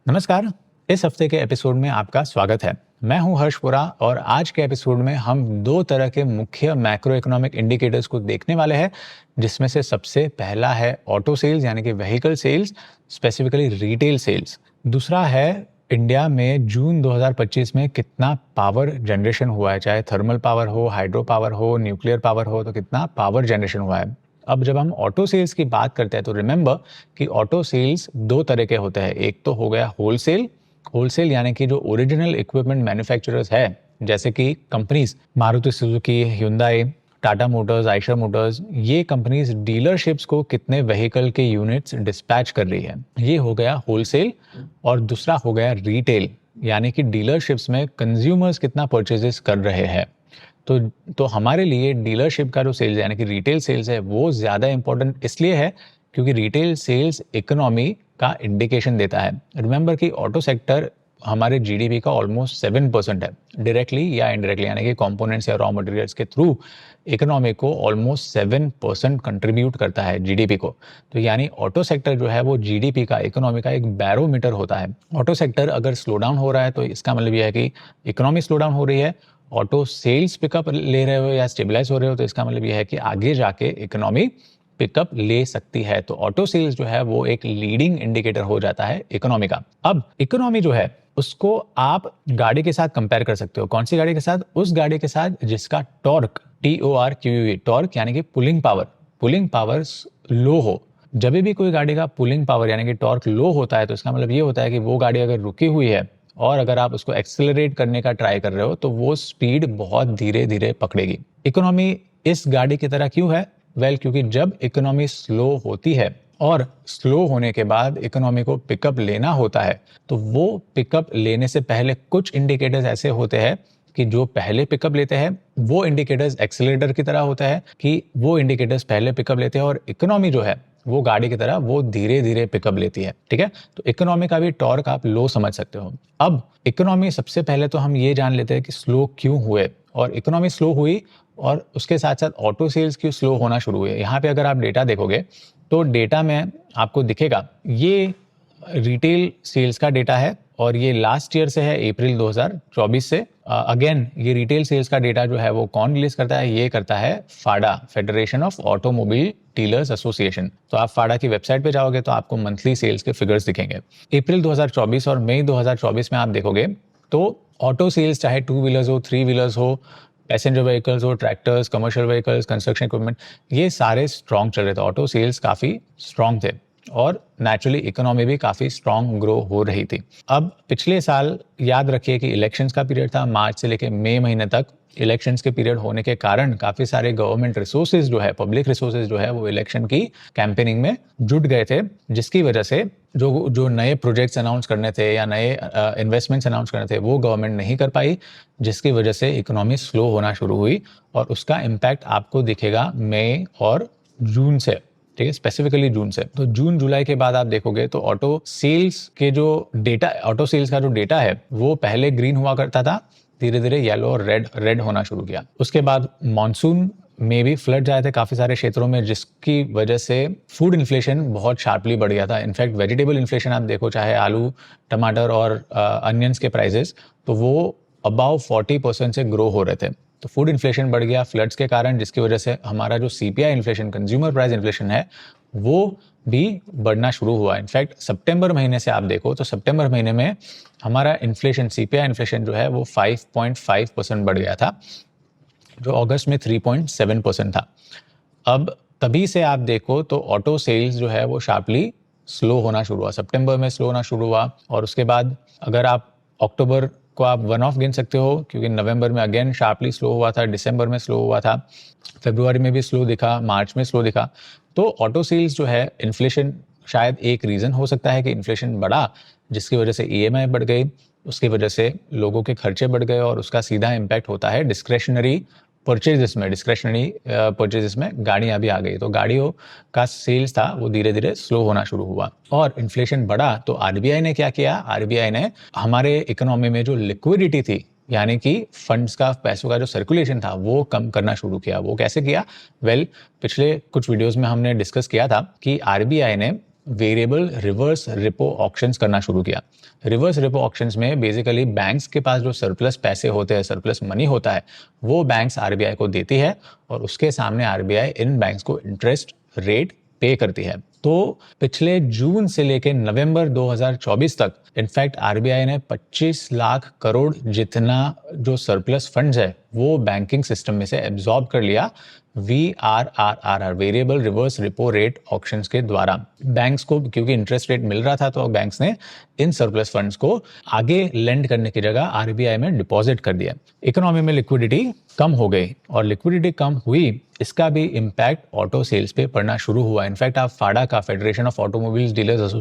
नमस्कार। इस हफ्ते के एपिसोड में आपका स्वागत है। मैं हूं हर्षपुरा और आज के एपिसोड में हम दो तरह के मुख्य मैक्रो इकोनॉमिक इंडिकेटर्स को देखने वाले हैं, जिसमें से सबसे पहला है ऑटो सेल्स यानी कि vehicle sales, specifically retail sales. दूसरा है इंडिया में जून 2025 में कितना पावर जनरेशन हुआ है, चाहे थर्मल पावर हो, हाइड्रो पावर हो, न्यूक्लियर पावर हो, तो कितना पावर जनरेशन हुआ है। अब जब हम ऑटो सेल्स की बात करते हैं तो रिमेंबर कि ऑटो सेल्स दो तरह के होते हैं। एक तो हो गया होलसेल। होलसेल यानी कि जो ओरिजिनल इक्विपमेंट मैन्युफैक्चरर्स है, जैसे कि companies Maruti Suzuki, hyundai, Tata Motors, Eicher Motors, ये कंपनीज डीलरशिप्स को कितने व्हीकल के यूनिट्स डिस्पैच कर रही है, ये हो गया होलसेल। और दूसरा हो गया रिटेल यानी कि डीलरशिप्स में कंज्यूमर्स कितना परचेजेस कर रहे हैं। तो हमारे लिए डीलरशिप का जो सेल्स है यानी कि रिटेल सेल्स है वो ज़्यादा इंपॉर्टेंट इसलिए है क्योंकि रिटेल सेल्स इकोनॉमी का इंडिकेशन देता है। रिमेंबर कि ऑटो सेक्टर हमारे जीडीपी का ऑलमोस्ट 7% है, डायरेक्टली या इनडायरेक्टली यानी कि कंपोनेंट्स या रॉ मटेरियल्स के थ्रू इकोनॉमी को ऑलमोस्ट 7% कंट्रीब्यूट करता है जीडीपी को। तो यानी ऑटो सेक्टर जो है वो जीडीपी का, इकोनॉमी का एक बैरोमीटर होता है। ऑटो सेक्टर अगर स्लो डाउन हो रहा है तो इसका मतलब यह है कि इकोनॉमी स्लो डाउन हो रही है। ऑटो सेल्स पिकअप ले रहे हो या स्टेबलाइज हो रहे हो तो इसका मतलब यह है कि आगे जाके इकोनॉमी पिकअप ले सकती है। तो ऑटो सेल्स जो है वो एक लीडिंग इंडिकेटर हो जाता है इकोनॉमी का। अब इकोनॉमी जो है उसको आप गाड़ी के साथ कंपेयर कर सकते हो। कौन सी गाड़ी के साथ? उस गाड़ी के साथ जिसका टॉर्क, TORQ, टॉर्क यानी कि पुलिंग पावर लो हो। जब भी कोई गाड़ी का पुलिंग पावर यानी कि टॉर्क लो होता है तो इसका मतलब ये होता है कि वो गाड़ी अगर रुकी हुई है और अगर आप उसको एक्सेलरेट करने का ट्राई कर रहे हो तो वो स्पीड बहुत धीरे धीरे पकड़ेगी। इकोनॉमी इस गाड़ी की तरह क्यों है? क्योंकि जब इकोनॉमी स्लो होती है और स्लो होने के बाद इकोनॉमी को पिकअप लेना होता है तो वो पिकअप लेने से पहले कुछ इंडिकेटर्स ऐसे होते हैं कि जो पहले पिकअप लेते हैं वो इंडिकेटर्स एक्सेलरेटर की तरह होता है कि वो इंडिकेटर्स पहले पिकअप लेते हैं और इकोनॉमी जो है वो गाड़ी की तरह वो धीरे धीरे पिकअप लेती है। ठीक है, तो इकोनॉमी का भी टॉर्क आप लो समझ सकते हो। अब इकोनॉमी सबसे पहले तो हम ये जान लेते हैं कि स्लो क्यों हुए और इकोनॉमी स्लो हुई और उसके साथ साथ ऑटो सेल्स क्यों स्लो होना शुरू हुए। यहाँ पे अगर आप डेटा देखोगे तो डेटा में आपको दिखेगा ये रिटेल सेल्स का डेटा है और ये लास्ट ईयर से है, अप्रैल 2024 से। अगेन ये रिटेल सेल्स का डेटा जो है वो कौन रिलीज करता है? ये करता है FADA, federation of automobile dealers association. तो आप फाडा की वेबसाइट पे जाओगे तो आपको मंथली सेल्स के फिगर्स दिखेंगे। अप्रैल 2024 और मई 2024 में आप देखोगे तो ऑटो सेल्स चाहे 2 व्हीलर्स हो, 3 व्हीलर्स हो, पैसेंजर व्हीकल्स हो, tractors, commercial vehicles, construction equipment, ये सारे स्ट्रॉन्ग चल रहे थे। ऑटो सेल्स काफ़ी स्ट्रॉन्ग थे और नेचुरली इकोनॉमी भी काफ़ी स्ट्रॉन्ग ग्रो हो रही थी। अब पिछले साल याद रखिए कि इलेक्शंस का पीरियड था, मार्च से लेकर मई महीने तक। इलेक्शंस के पीरियड होने के कारण काफ़ी सारे गवर्नमेंट रिसोर्सेज जो है, पब्लिक रिसोर्सेज जो है वो इलेक्शन की कैंपेनिंग में जुट गए थे, जिसकी वजह से जो नए प्रोजेक्ट्स अनाउंस करने थे या नए इन्वेस्टमेंट्स अनाउंस करने थे वो गवर्नमेंट नहीं कर पाई, जिसकी वजह से इकोनॉमी स्लो होना शुरू हुई और उसका इम्पैक्ट आपको दिखेगा मई और जून से। ठीक है, स्पेसिफिकली जून से। तो जून जुलाई के बाद आप देखोगे तो ऑटो सेल्स का जो डेटा है वो पहले ग्रीन हुआ करता था, धीरे धीरे येलो और रेड होना शुरू किया। उसके बाद मॉनसून में भी फ्लड आए थे काफी सारे क्षेत्रों में, जिसकी वजह से फूड इन्फ्लेशन बहुत शार्पली बढ़ गया था। इनफैक्ट वेजिटेबल इन्फ्लेशन आप देखो, चाहे आलू, टमाटर और अनियंस के प्राइसेस, तो वो अबाउ 40% से ग्रो हो रहे थे। तो फूड इन्फ्लेशन बढ़ गया फ्लड्स के कारण, जिसकी वजह से हमारा जो CPI inflation, consumer price inflation है, वो भी बढ़ना शुरू हुआ। इनफैक्ट सितंबर महीने से आप देखो तो सितंबर महीने में हमारा इन्फ्लेशन, सीपीआई इन्फ्लेशन जो है वो 5.5% बढ़ गया था, जो अगस्त में 3.7% था। अब तभी से आप देखो तो ऑटो सेल्स जो है वो शार्पली स्लो होना शुरू हुआ, सितंबर में स्लो होना शुरू हुआ। और उसके बाद अगर आप अक्टूबर को आप वन ऑफ गिन सकते हो क्योंकि नवंबर में अगेन शार्पली स्लो हुआ था, दिसंबर में स्लो हुआ था, फरवरी में भी स्लो दिखा, मार्च में स्लो दिखा। तो ऑटो सेल्स जो है, इन्फ्लेशन शायद एक रीज़न हो सकता है कि इन्फ्लेशन बढ़ा, जिसकी वजह से ईएमआई बढ़ गई, उसकी वजह से लोगों के खर्चे बढ़ गए और उसका सीधा इम्पैक्ट होता है डिस्क्रेशनरी परचेजेस में गाड़ियां भी आ गई। तो गाड़ियों का सेल्स था वो धीरे धीरे स्लो होना शुरू हुआ और इन्फ्लेशन बढ़ा। तो आरबीआई ने क्या किया? आरबीआई ने हमारे इकोनॉमी में जो लिक्विडिटी थी, यानी कि फंड्स का, पैसों का जो सर्कुलेशन था, वो कम करना शुरू किया। वो कैसे किया? पिछले कुछ वीडियोस में हमने डिस्कस किया था कि आरबीआई ने वेरिएबल रिवर्स रेपो ऑक्शंस करना शुरू किया। रिवर्स रेपो ऑक्शंस में बेसिकली बैंक्स के पास जो सरप्लस पैसे होते हैं, सरप्लस मनी होता है, वो बैंक्स आरबीआई को देती है और उसके सामने आरबीआई इन बैंक्स को इंटरेस्ट रेट पे करती है। तो पिछले जून से लेकर नवंबर 2024 तक इनफैक्ट आरबीआई ने 25 लाख करोड़ जितना जो सरप्लस फंड्स है वो बैंकिंग सिस्टम में से एब्जॉर्ब कर लिया VRRR variable reverse repo rate auctions के द्वारा। बैंक्स को क्योंकि इंटरेस्ट रेट मिल रहा था तो बैंक्स ने इन सरप्लस फंड्स को आगे लेंड करने की जगह आरबीआई में डिपॉजिट कर दिया। इकोनॉमी में लिक्विडिटी कम हो गई और लिक्विडिटी कम हुई, इसका भी इम्पैक्ट ऑटो सेल्स पे पड़ना शुरू हुआ। इनफैक्ट आप फाडा का, federation of automobiles dealers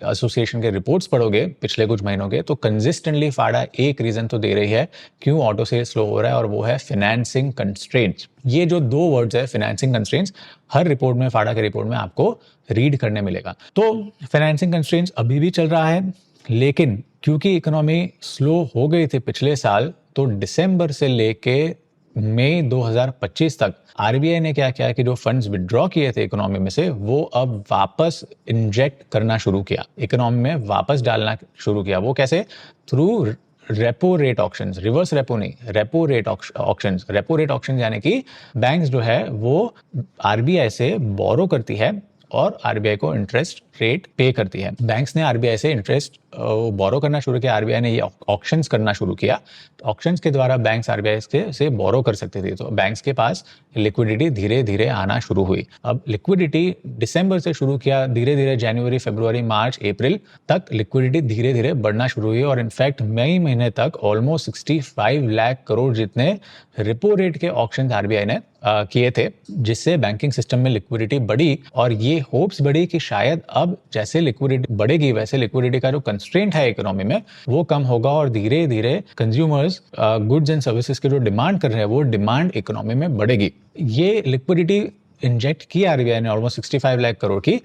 association के रिपोर्ट्स पढ़ोगे पिछले कुछ महीनों के, तो कंसिस्टेंटली फाडा एक रीजन तो दे रही है क्यों ऑटो सेल्स स्लो हो रहा है और वो है फाइनेंसिंग कंस्ट्रेंट्स। ये जो दो वर्ड्स है फाइनेंसिंग कंस्ट्रेंट्स, हर रिपोर्ट में, फाडा के रिपोर्ट में आपको रीड करने मिलेगा। तो फाइनेंसिंग कंस्ट्रेंट्स अभी भी चल रहा है, लेकिन क्योंकि इकोनॉमी स्लो हो गई थी पिछले साल, तो दिसंबर से लेके मई 2025 तक आरबीआई ने क्या किया कि जो फंड्स विड्रॉ किए थे इकोनॉमी में से वो अब वापस इंजेक्ट करना शुरू किया, इकोनॉमी में वापस डालना शुरू किया। वो कैसे? Through repo rate auctions, reverse repo नहीं, repo rate auctions. Repo rate auctions यानी कि बैंक्स जो है वो आरबीआई से बोरो करती है और आरबीआई को इंटरेस्ट रेट पे करती है। बैंक्स ने आरबीआई से इंटरेस्ट बोरो करना शुरू किया, आरबीआई ने ये ऑक्शंस करना शुरू किया। ऑक्शंस के द्वारा बैंक्स आरबीआई से बोरो कर सकते थे, तो बैंक्स के पास लिक्विडिटी धीरे धीरे आना शुरू हुई। अब लिक्विडिटी दिसंबर से शुरू किया, धीरे धीरे जनवरी, फरवरी, मार्च, अप्रैल तक लिक्विडिटी धीरे धीरे बढ़ना शुरू हुई और इनफैक्ट मई महीने तक ऑलमोस्ट 65 लाख करोड़ जितने रेपो रेट के ऑक्शंस आरबीआई ने किए थे, जिससे बैंकिंग सिस्टम में लिक्विडिटी बढ़ी और ये होप्स बढ़ी कि शायद अब जैसे लिक्विडिटी बढ़ेगी वैसे लिक्विडिटी का जो कंस्ट्रेंट है इकोनॉमी में वो कम होगा और धीरे धीरे कंज्यूमर्स गुड्स एंड सर्विसेज की जो डिमांड कर रहे हैं वो डिमांड इकोनॉमी में बढ़ेगी। ये लिक्विडिटी इंजेक्ट की आरबीआई ने ऑलमोस्ट 65 लाख करोड़ की,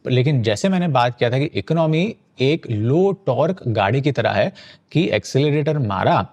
लेकिन जैसे मैंने बात किया था कि इकोनॉमी एक लो टॉर्क गाड़ी की तरह है कि एक्सेलरेटर मारा,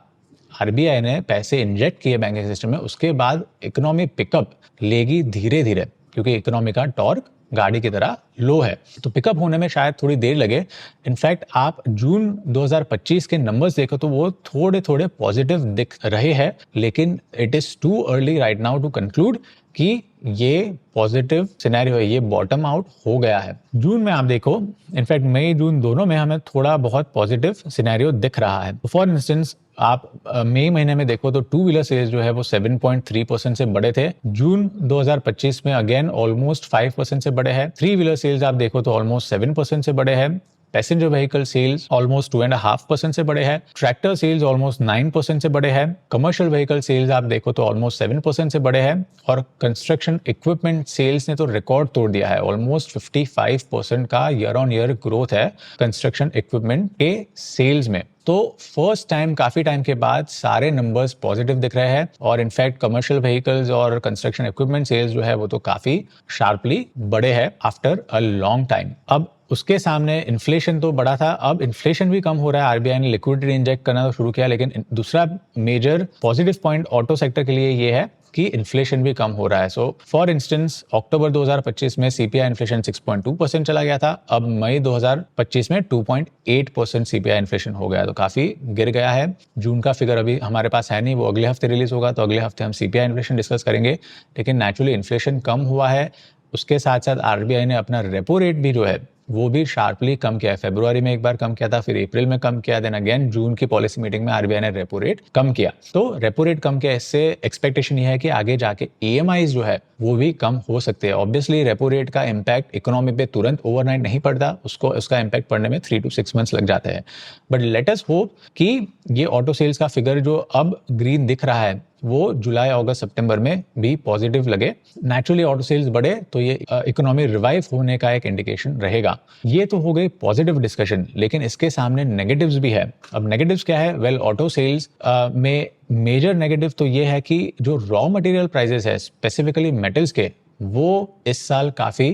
आरबीआई ने पैसे इंजेक्ट किए बैंकिंग सिस्टम में, उसके बाद इकोनॉमी पिकअप लेगी धीरे धीरे क्योंकि इकोनॉमी का टॉर्क गाड़ी की तरह लो है, तो पिकअप होने में शायद थोड़ी देर लगे। इनफैक्ट आप जून 2025 के नंबर्स देखो तो वो थोड़े थोड़े पॉजिटिव दिख रहे हैं, लेकिन it is too early right now to conclude कि ये पॉजिटिव सिनेरियो है, ये बॉटम आउट हो गया है। जून में आप देखो, इनफैक्ट मई जून दोनों में हमें थोड़ा बहुत पॉजिटिव सिनेरियो दिख रहा है। फॉर इंस्टेंस आप मई महीने में देखो तो टू व्हीलर सेल्स जो है वो 7.3% से बढ़े थे। जून 2025 में अगेन ऑलमोस्ट 5% से बढ़े हैं। थ्री व्हीलर सेल्स आप देखो तो ऑलमोस्ट 7% से बढ़े हैं। पैसेंजर व्हीकल सेल्स ऑलमोस्ट 2.5% से बढ़े हैं। ट्रैक्टर सेल्स ऑलमोस्ट 9% से बढ़े हैं। कमर्शियल व्हीकल सेल्स आप देखो तो ऑलमोस्ट 7% से बढ़े हैं और कंस्ट्रक्शन इक्विपमेंट सेल्स ने तो रिकॉर्ड तोड़ दिया है, ऑलमोस्ट 55% का ईयर ऑन ईयर ग्रोथ है कंस्ट्रक्शन इक्विपमेंट के सेल्स में। तो फर्स्ट टाइम काफी टाइम के बाद सारे नंबर्स पॉजिटिव दिख रहे हैं और इनफैक्ट कमर्शियल व्हीकल्स और कंस्ट्रक्शन इक्विपमेंट सेल्स जो है वो तो काफी शार्पली बढ़े हैं आफ्टर अ लॉन्ग टाइम। अब उसके सामने इन्फ्लेशन तो बढ़ा था, अब इन्फ्लेशन भी कम हो रहा है। आरबीआई ने लिक्विडिटी इंजेक्ट करना शुरू किया, लेकिन दूसरा major positive point auto sector के लिए ये है कि इन्फ्लेशन भी कम हो रहा है। सो फॉर इंस्टेंस अक्टूबर 2025 में सीपीआई इन्फ्लेशन 6.2% चला गया था, अब मई 2025 में 2.8% सीपीआई इन्फ्लेशन हो गया, तो काफी गिर गया है। जून का फिगर अभी हमारे पास है नहीं, वो अगले हफ्ते रिलीज होगा, तो अगले हफ्ते हम सीपीआई इन्फ्लेशन डिस्कस करेंगे। लेकिन नेचुरली इन्फ्लेशन कम हुआ है, उसके साथ साथ आरबीआई ने अपना रेपो रेट भी जो है वो भी शार्पली कम किया है। फरवरी में एक बार कम किया था, फिर अप्रैल में कम किया, देन अगेन जून की पॉलिसी मीटिंग में आरबीआई ने रेपो रेट कम किया। तो रेपो रेट कम किया, इससे एक्सपेक्टेशन ये है कि आगे जाके ईएमआईज जो है वो भी कम हो सकते हैं। ऑब्वियसली रेपो रेट का इम्पैक्ट इकोनॉमी पे तुरंत ओवरनाइट नहीं पड़ता, उसका इम्पैक्ट पड़ने में 3 to 6 months लग जाते हैं। बट लेट अस होप कि ये ऑटो सेल्स का फिगर जो अब ग्रीन दिख रहा है वो जुलाई, अगस्त, सितंबर में भी पॉजिटिव लगे। नेचुरली ऑटो सेल्स बढ़े तो ये इकोनॉमी रिवाइव होने का एक इंडिकेशन रहेगा। ये तो हो गई पॉजिटिव डिस्कशन, लेकिन इसके सामने नेगेटिव्स भी है। अब नेगेटिव्स क्या है? वेल, ऑटो सेल्स में मेजर नेगेटिव तो ये है कि जो रॉ मटेरियल प्राइसेस है, स्पेसिफिकली मेटल्स के, वो इस साल काफी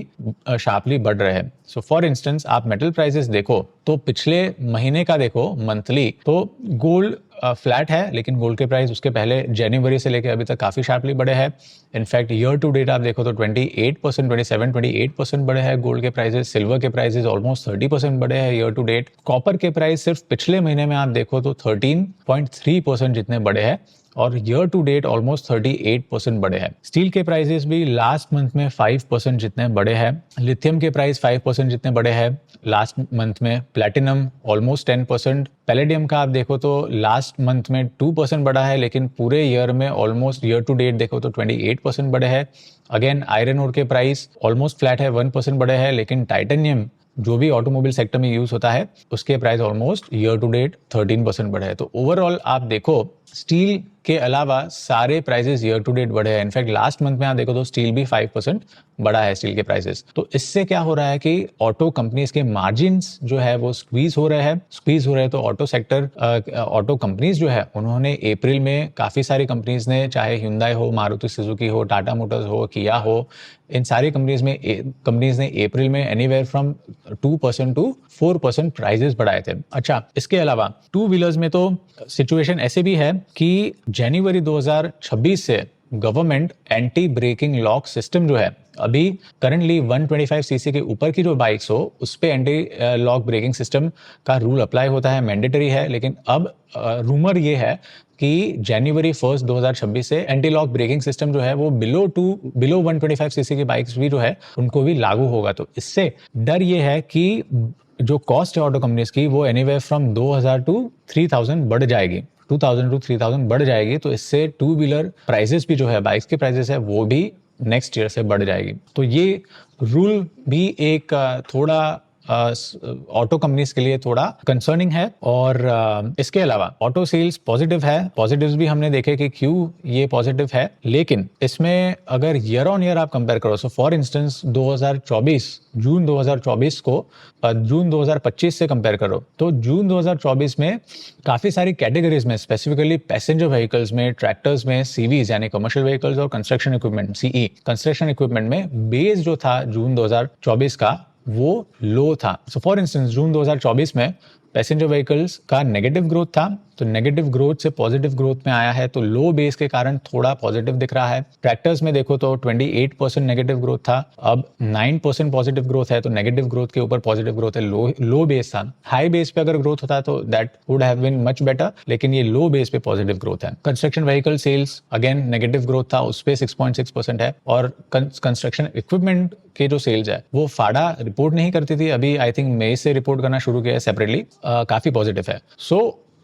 शार्पली बढ़ रहे हैं। सो फॉर इंस्टेंस आप मेटल प्राइसेस देखो तो पिछले महीने का देखो मंथली, तो गोल्ड फ्लैट है, लेकिन गोल्ड के प्राइस उसके पहले जनवरी से लेकर अभी तक काफ़ी शार्पली बढ़े हैं। इनफैक्ट ईयर टू डेट आप देखो तो 28%, 28% बढ़े हैं गोल्ड के प्राइसेस। सिल्वर के प्राइसेस ऑलमोस्ट 30% बढ़े हैं ईयर टू डेट। कॉपर के प्राइस सिर्फ पिछले महीने में आप देखो तो 13.3% जितने बढ़े हैं, और ईयर टू डेट ऑलमोस्ट 38% बढ़े हैं। स्टील के प्राइसेस भी लास्ट मंथ में 5% जितने बढ़े हैं। लिथियम के प्राइस 5% जितने बढ़े हैं लास्ट मंथ में। Platinum almost 10%। पैलेडियम का आप देखो तो लास्ट मंथ में 2% बढ़ा है, लेकिन पूरे ईयर में ऑलमोस्ट ईयर टू डेट देखो तो 28% बढ़े हैं। अगेन आयरन ओर के प्राइस ऑलमोस्ट फ्लैट है, 1% बढ़े हैं, लेकिन टाइटेनियम जो भी ऑटोमोबाइल सेक्टर में यूज होता है उसके price almost year to date 13% बढ़े हैं। तो ओवरऑल आप देखो स्टील के अलावा सारे प्राइसेस ईयर टू डेट बढ़े हैं। इनफैक्ट लास्ट मंथ में आप देखो तो स्टील भी 5% बढ़ा है स्टील के प्राइसेस। तो इससे क्या हो रहा है कि ऑटो कंपनीज के मार्जिन्स जो है वो स्क्वीज हो रहे हैं। तो ऑटो सेक्टर, ऑटो कंपनीज जो है उन्होंने अप्रैल में काफी सारी कंपनीज ने, चाहे Hyundai हो, मारुति सुजुकी हो, टाटा मोटर्स हो, किया हो, इन सारी कंपनीज ने अप्रैल में एनीवेयर फ्रॉम 2% टू 4% प्राइसेस बढ़ाए थे। अच्छा, इसके अलावा टू व्हीलर्स में तो सिचुएशन ऐसे भी है कि जनवरी 2026 से government anti braking lock system जो है, अभी करंटली 125 सीसी के ऊपर की जो बाइक्स हो उस पे एंटी लॉक ब्रेकिंग सिस्टम का रूल अप्लाई होता है, मैंडेटरी है। लेकिन अब रूमर ये है कि जनवरी 1 2026 से एंटी लॉक ब्रेकिंग सिस्टम जो है वो बिलो 125 सीसी की बाइक्स भी जो है उनको भी लागू होगा। तो इससे डर ये है कि जो कॉस्ट है ऑटो कंपनीज की वो एनीवेयर फ्रॉम 2000 टू 3000 बढ़ जाएगी, 2000 टू 3000 बढ़ जाएगी। तो इससे टू व्हीलर प्राइसेस भी जो है, बाइक्स के प्राइसेस है, वो भी नेक्स्ट ईयर से बढ़ जाएगी। तो ये रूल भी एक थोड़ा ऑटो कंपनीज के लिए थोड़ा कंसर्निंग है। और इसके अलावा ऑटो सेल्स पॉजिटिव है। पॉजिटिव्स भी हमने देखे कि क्यों ये पॉजिटिव है, लेकिन इसमें अगर ईयर ऑन ईयर आप कंपेयर करो, सो फॉर इंस्टेंस 2024 जून 2024 को जून 2025 से कंपेयर करो, तो जून 2024 में काफी सारी कैटेगरीज में, स्पेसिफिकली पैसेंजर व्हीकल्स में, ट्रैक्टर्स में, सीवीज यानी कमर्शियल व्हीकल्स और construction equipment, CE construction equipment में बेस जो था जून 2024 का वो लो था। सो फॉर इंस्टेंस जून 2024 में पैसेंजर व्हीकल्स का नेगेटिव ग्रोथ था, तो नेगेटिव ग्रोथ से पॉजिटिव ग्रोथ में आया है, तो लो बेस के कारण थोड़ा पॉजिटिव दिख रहा है। ट्रैक्टर्स में देखो तो 28% नेगेटिव ग्रोथ था, अब 9% पॉजिटिव ग्रोथ है। तो नेगेटिव ग्रोथ के ऊपर पॉजिटिव ग्रोथ है, लो बेस था। हाई बेस पे अगर ग्रोथ होता तो that would have been much better, लेकिन ये लो बेस पे पॉजिटिव ग्रोथ है। Construction vehicle sales again negative growth था, उस पे 6.6% है। और कंस्ट्रक्शन इक्विपमेंट के जो सेल्स है वो फाड़ा रिपोर्ट नहीं करती थी, अभी आई थिंक मई से रिपोर्ट करना शुरू किया है सेपरेटली, काफी पॉजिटिव है। सो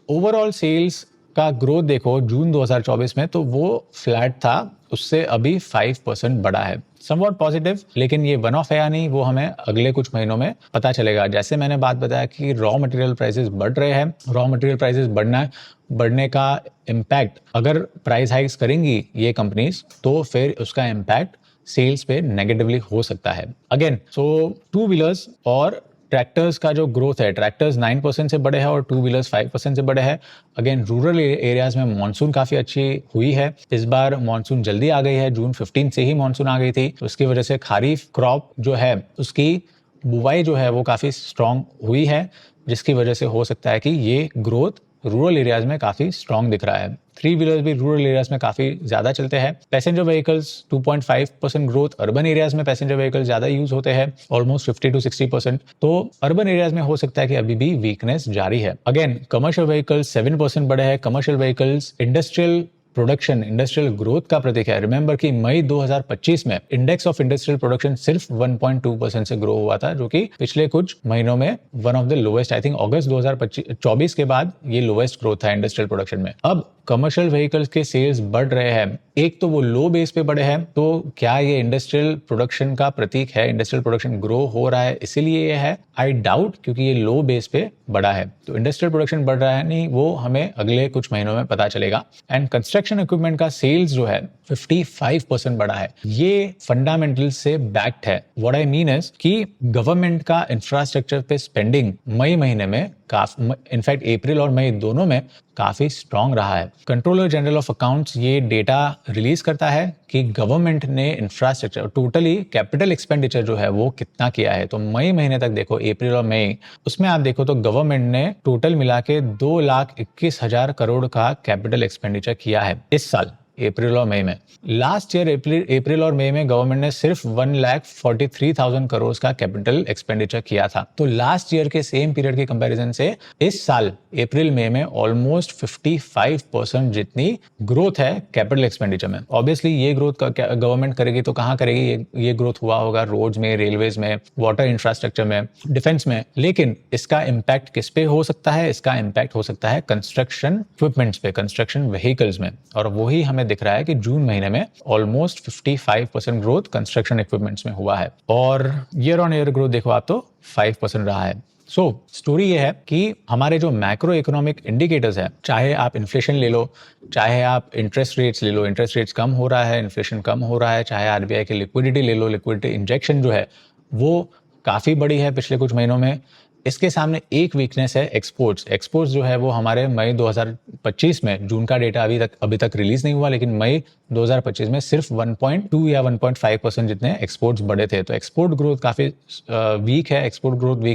ओवरऑल सेल्स का ग्रोथ देखो जून 2024 में तो वो फ्लैट था, उससे अभी 5% बढ़ा है, समवॉट पॉजिटिव। लेकिन ये वन ऑफ है या नहीं वो हमें अगले कुछ महीनों में पता चलेगा। जैसे मैंने बात बताया कि रॉ मटेरियल प्राइसेस बढ़ रहे हैं, रॉ मटेरियल प्राइसेस बढ़ने का इम्पैक्ट, अगर प्राइस हाइक्स करेंगी ये कंपनीज तो फिर उसका इम्पैक्ट सेल्स पे नेगेटिवली हो सकता है। अगेन सो टू व्हीलर्स और ट्रैक्टर्स का जो ग्रोथ है, ट्रैक्टर्स 9% से बढ़े हैं और टू व्हीलर्स 5% से बढ़े हैं। अगेन रूरल एरियाज में मॉनसून काफी अच्छी हुई है, इस बार मॉनसून जल्दी आ गई है, जून 15 से ही मॉनसून आ गई थी, तो उसकी वजह से खरीफ क्रॉप जो है उसकी बुवाई जो है वो काफी स्ट्रांग हुई है, जिसकी वजह से हो सकता है कि ये ग्रोथ रूरल एरियाज में काफी स्ट्रांग दिख रहा है। थ्री व्हीलर्स भी रूरल एरियाज में काफी ज्यादा चलते हैं। Passenger vehicles 2.5% growth, urban areas में पैसेंजर व्हीकल्स ज्यादा यूज होते हैं, ऑलमोस्ट 50 to 60%। तो अर्बन एरियाज में हो सकता है कि अभी भी वीकनेस जारी है। अगेन कमर्शियल व्हीकल्स 7% बढ़े हैं। Commercial vehicles industrial production, industrial growth का प्रतीक है। रिमेंबर कि मई 2025 में इंडेक्स ऑफ इंडस्ट्रियल प्रोडक्शन सिर्फ 1.2% से ग्रो हुआ था, जो कि पिछले कुछ महीनों में one of the lowest, I think अगस्त 2024 के बाद ये लोवेस्ट ग्रोथ था इंडस्ट्रियल प्रोडक्शन में। अब कमर्शियल व्हीकल्स के सेल्स बढ़ रहे हैं, एक तो वो लो बेस पे बढ़े हैं, तो क्या ये इंडस्ट्रियल प्रोडक्शन का प्रतीक है, इंडस्ट्रियल प्रोडक्शन ग्रो हो रहा है इसीलिए ये है? आई डाउट, क्योंकि ये लो बेस पे बढ़ा है। तो इंडस्ट्रियल प्रोडक्शन बढ़ रहा है नहीं, वो हमें अगले कुछ महीनों में पता चलेगा। एंड कंस्ट्रक्शन इक्विपमेंट का सेल्स जो है 55% बढ़ा है, ये फंडामेंटल से बैक्ड है। व्हाट आई मीन इज कि गवर्नमेंट का इंफ्रास्ट्रक्चर पे स्पेंडिंग मई महीने में इनफैक्ट अप्रैल और मई दोनों में काफी स्ट्रांग रहा है। कंट्रोलर जनरल ऑफ अकाउंट्स ये डेटा रिलीज करता है कि गवर्नमेंट ने इंफ्रास्ट्रक्चर टोटली कैपिटल एक्सपेंडिचर जो है वो कितना किया है। तो मई महीने तक देखो, अप्रैल और मई, उसमें आप देखो तो गवर्नमेंट ने टोटल मिला के 2,21,000 करोड़ का कैपिटल एक्सपेंडिचर किया है इस साल अप्रैल और मई में। लास्ट ईयर अप्रैल और मई में गवर्नमेंट ने सिर्फ 1,43,000 करोड़ का कैपिटल एक्सपेंडिचर किया था। तो लास्ट ईयर के सेम पीरियड के कंपैरिजन से इस साल अप्रैल मई में ऑलमोस्ट 55% जितनी ग्रोथ है कैपिटल एक्सपेंडिचर में। ऑब्वियसली ये ग्रोथ गवर्नमेंट करेगी तो कहाँ करेगी? ये ग्रोथ हुआ होगा रोड्स में, रेलवेज में, वाटर इंफ्रास्ट्रक्चर में, डिफेंस में। लेकिन इसका इम्पैक्ट किस पे हो सकता है? इसका इम्पैक्ट हो सकता है कंस्ट्रक्शन इक्विपमेंट्स पे, कंस्ट्रक्शन व्हीकल्स में। और वही हमें दिख रहा है कि जून महीने में ऑलमोस्ट 55% ग्रोथ कंस्ट्रक्शन इक्विपमेंट्स में हुआ है। और ईयर ऑन ईयर ग्रोथ देखो आप तो 5% रहा है। स्टोरी ये है कि हमारे जो मैक्रो इकोनॉमिक इंडिकेटर्स है, चाहे आप इन्फ्लेशन ले लो, चाहे आप इंटरेस्ट रेट्स ले लो, इंटरेस्ट रेट्स कम हो रहा है, इन्फ्लेशन कम हो रहा है, चाहे आरबीआई की लिक्विडिटी ले लो, लिक्विडिटी इंजेक्शन जो है वो काफी बड़ी है पिछले कुछ महीनों में। इसके सामने एक वीकनेस है एक्सपोर्ट्स जो है वो हमारे मई 2025 में, जून का डेटा अभी तक रिलीज नहीं हुआ, लेकिन मई 2025 में सिर्फ 1.2 या 1.5% जितने एक्सपोर्ट्स बढ़े थे। तो एक्सपोर्ट ग्रोथ काफी वीक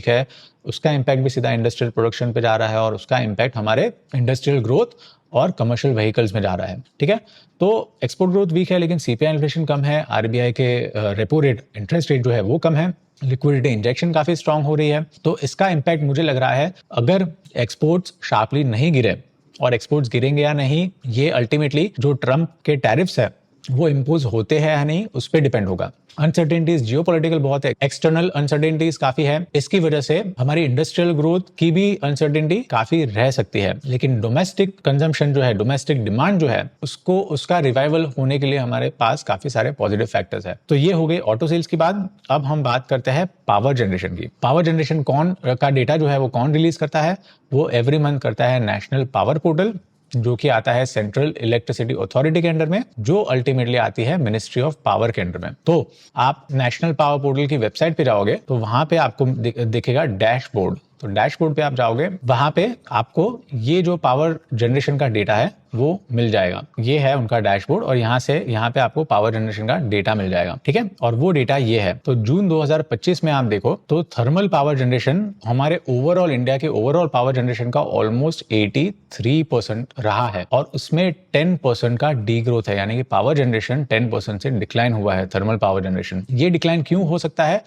है। उसका इम्पैक्ट भी सीधा इंडस्ट्रियल प्रोडक्शन पे जा रहा है और उसका इम्पैक्ट हमारे इंडस्ट्रियल ग्रोथ और कमर्शियल व्हीकल्स में जा रहा है। ठीक है, तो एक्सपोर्ट ग्रोथ वीक है, लेकिन सीपीआई इन्फ्लेशन कम है, आरबीआई के रेपो रेट, इंटरेस्ट रेट जो है वो कम है, लिक्विडिटी इंजेक्शन काफी स्ट्रांग हो रही है। तो इसका इम्पैक्ट मुझे लग रहा है, अगर एक्सपोर्ट्स शार्पली नहीं गिरे, और एक्सपोर्ट्स गिरेंगे या नहीं ये अल्टीमेटली जो ट्रम्प के टैरिफ्स है वो इम्पोज होते हैं या नहीं उस पर डिपेंड होगा। अनसर्टेनिटीज जियोपॉलिटिकल बहुत है, एक्सटर्नल अनसर्टेनिटीज काफी है, इसकी वजह से हमारी इंडस्ट्रियल ग्रोथ की भी अनसर्टेनिटी काफी रह सकती है। लेकिन डोमेस्टिक कंजम्पशन जो है, डोमेस्टिक डिमांड जो है, उसका रिवाइवल होने के लिए हमारे पास काफी सारे पॉजिटिव फैक्टर्स है। तो ये हो गई ऑटो सेल्स की बात। अब हम बात करते हैं पावर जनरेशन की। पावर जनरेशन कौन का डेटा जो है वो कौन रिलीज करता है? वो एवरी मंथ करता है नेशनल पावर पोर्टल, जो कि आता है सेंट्रल इलेक्ट्रिसिटी अथॉरिटी के अंडर में, जो अल्टीमेटली आती है मिनिस्ट्री ऑफ पावर के अंडर में। तो आप नेशनल पावर पोर्टल की वेबसाइट पे जाओगे तो वहां पे आपको दिखेगा डैशबोर्ड। तो डैशबोर्ड पे आप जाओगे, वहां पे आपको ये जो पावर जनरेशन का डेटा है वो मिल जाएगा। ये है उनका डैशबोर्ड और यहाँ पे आपको पावर जनरेशन का डेटा मिल जाएगा। ठीक है, और वो डेटा ये है। तो जून 2025 में आप देखो तो थर्मल पावर जनरेशन हमारे ओवरऑल इंडिया के ओवरऑल पावर जनरेशन का ऑलमोस्ट 83% रहा है, और उसमें 10% का डी ग्रोथ है, यानी कि पावर जनरेशन 10% से डिक्लाइन हुआ है थर्मल पावर जनरेशन। ये डिक्लाइन क्यों हो सकता है?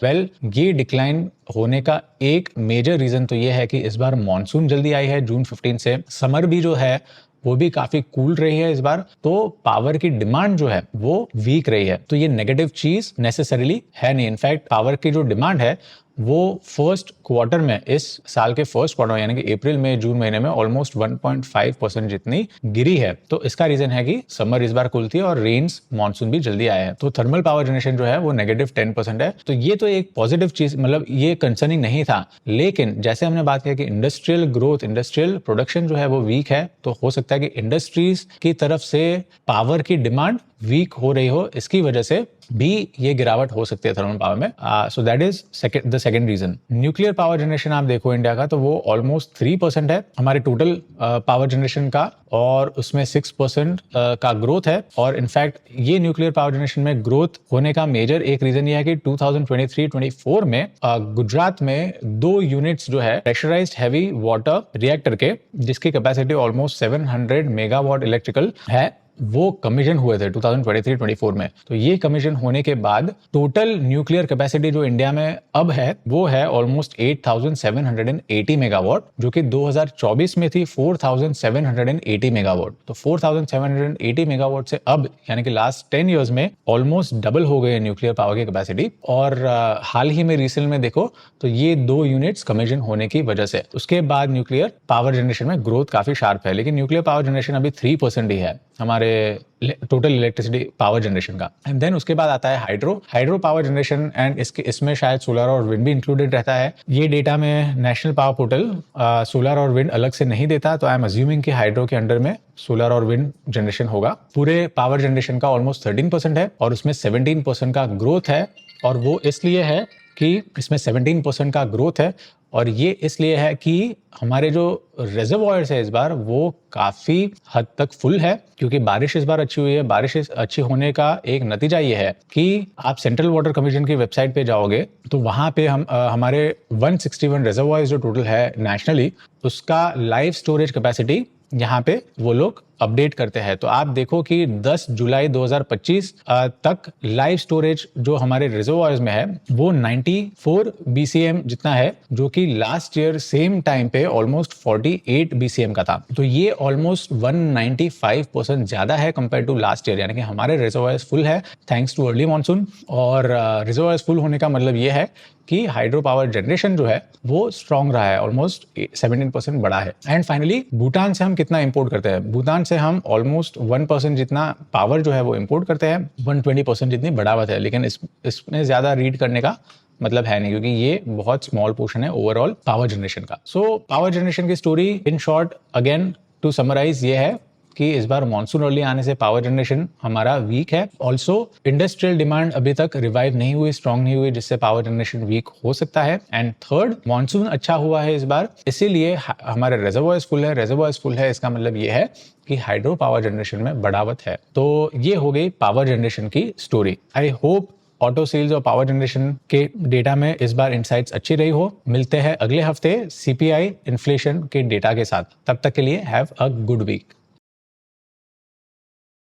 ये डिक्लाइन होने का एक मेजर रीजन तो ये है कि इस बार मॉनसून जल्दी आई है जून 15 से, समर भी जो है वो भी काफी कूल रही है इस बार, तो पावर की डिमांड जो है वो वीक रही है। तो ये नेगेटिव चीज नेसेसरीली है नहीं। इनफैक्ट पावर की जो डिमांड है वो फर्स्ट क्वार्टर में, इस साल के फर्स्ट क्वार्टर यानी कि अप्रैल में जून महीने में ऑलमोस्ट 1.5% जितनी गिरी है। तो इसका रीजन है कि समर इस बार कूल थी और रेन्स मानसून भी जल्दी आया है। तो थर्मल पावर जनरेशन जो है वो -10% है। तो ये तो एक पॉजिटिव चीज, मतलब ये कंसर्निंग नहीं था। लेकिन जैसे हमने बात किया कि इंडस्ट्रियल ग्रोथ, इंडस्ट्रियल प्रोडक्शन जो है वो वीक है, तो हो सकता है कि इंडस्ट्रीज की तरफ से पावर की डिमांड वीक हो रही हो, इसकी वजह से भी ये गिरावट हो सकती है थर्मल पावर में। So that is the second reason. Nuclear power generation आप देखो इंडिया का, तो वो ऑलमोस्ट 3% है हमारे टोटल पावर जनरेशन का, और उसमें 6% का ग्रोथ है। और इनफैक्ट ये न्यूक्लियर पावर जनरेशन में ग्रोथ होने का मेजर एक रीजन ये है कि 2023-24 में गुजरात में 2 यूनिट्स जो है प्रेशराइज्ड हैवी वाटर रिएक्टर के, जिसकी कैपेसिटी ऑलमोस्ट 700 मेगावाट इलेक्ट्रिकल है, वो कमीशन हुए थे 2023-24 में। तो ये कमीशन होने के बाद टोटल न्यूक्लियर कैपेसिटी जो इंडिया में अब है वो है ऑलमोस्ट 8780 मेगावाट, जो कि 2024 में थी 4780 मेगावाट। तो 4780 मेगावाट से अब यानी कि लास्ट 10 इयर्स में ऑलमोस्ट डबल हो गए न्यूक्लियर पावर की कैपेसिटी। और हाल ही में रिसेंट में देखो तो ये 2 यूनिट्स कमीशन होने की वजह से उसके बाद न्यूक्लियर पावर जनरेशन में ग्रोथ काफी शार्प है। लेकिन न्यूक्लियर पावर जनरेशन अभी 3% ही है हमारे टोटल इलेक्ट्रिसिटी पावर जनरेशन का। एंड देन उसके बाद आता है हाइड्रो पावर जनरेशन, एंड इसमें शायद सोलर और विंड भी इंक्लूडेड रहता है। ये डेटा में नेशनल पावर पोर्टल सोलर और विंड अलग से नहीं देता, तो आई एम अज्यूमिंग कि हाइड्रो के अंडर में सोलर और विंड जनरेशन होगा। पूरे पावर जनरेशन का ऑलमोस्ट 13% है और उसमें 17% का ग्रोथ है, और वो इसलिए है कि इसमें 17% का ग्रोथ है और ये इसलिए है कि हमारे जो रिजर्वॉयर्स है इस बार वो काफ़ी हद तक फुल है, क्योंकि बारिश इस बार अच्छी हुई है। बारिश अच्छी होने का एक नतीजा ये है कि आप सेंट्रल वाटर कमीशन की वेबसाइट पे जाओगे तो वहाँ पे हमारे 161 रिजर्वॉयर्स जो टोटल है नेशनली, उसका लाइव स्टोरेज कैपेसिटी यहाँ पे वो लोग अपडेट करते हैं। तो आप देखो कि 10 जुलाई 2025 तक लाइव स्टोरेज जो हमारे रिजर्वॉयर्स में है वो 94 BCM जितना है, जो कि लास्ट ईयर सेम टाइम पे ऑलमोस्ट 48 BCM का था। तो ये ऑलमोस्ट 195% ज्यादा है कंपेयर टू लास्ट ईयर, यानी कि हमारे रिजर्वॉयर्स फुल है थैंक्स टू अर्ली मानसून। और रिजर्वॉयर्स फुल होने का मतलब ये है कि हाइड्रो पावर जनरेशन जो है वो स्ट्रॉन्ग रहा है, ऑलमोस्ट 17% बढ़ा है। एंड फाइनली भूटान से हम कितना इंपोर्ट करते हैं? भूटान से हम ऑलमोस्ट 1% जितना पावर जो है वो इंपोर्ट करते हैं, 120% जितनी बढ़ावत है। लेकिन इसमें ज्यादा रीड करने का मतलब है नहीं, क्योंकि ये बहुत स्मॉल पोर्शन है ओवरऑल पावर जनरेशन का। सो पावर जनरेशन की story in short again to summarise ये है कि इस बार मानसून अर्ली आने से पावर जनरेशन हमारा वीक है। ऑल्सो इंडस्ट्रियल डिमांड अभी तक रिवाइव नहीं हुई, स्ट्रांग नहीं हुई, जिससे पावर जनरेशन वीक हो सकता है। एंड थर्ड, मानसून अच्छा हुआ है इस बार, इसीलिए हमारे रिजर्वॉयर्स फुल है। रिजर्वॉयर्स फुल है इसका मतलब ये है कि हाइड्रो पावर जनरेशन में बढ़ावत है। तो ये हो गई पावर जनरेशन की story. I hope auto sales और पावर जनरेशन के डेटा में इस बार इनसाइट्स अच्छी रही हो। मिलते हैं अगले हफ्ते CPI इन्फ्लेशन के डेटा के साथ। तब तक के लिए हैव अ गुड वीक।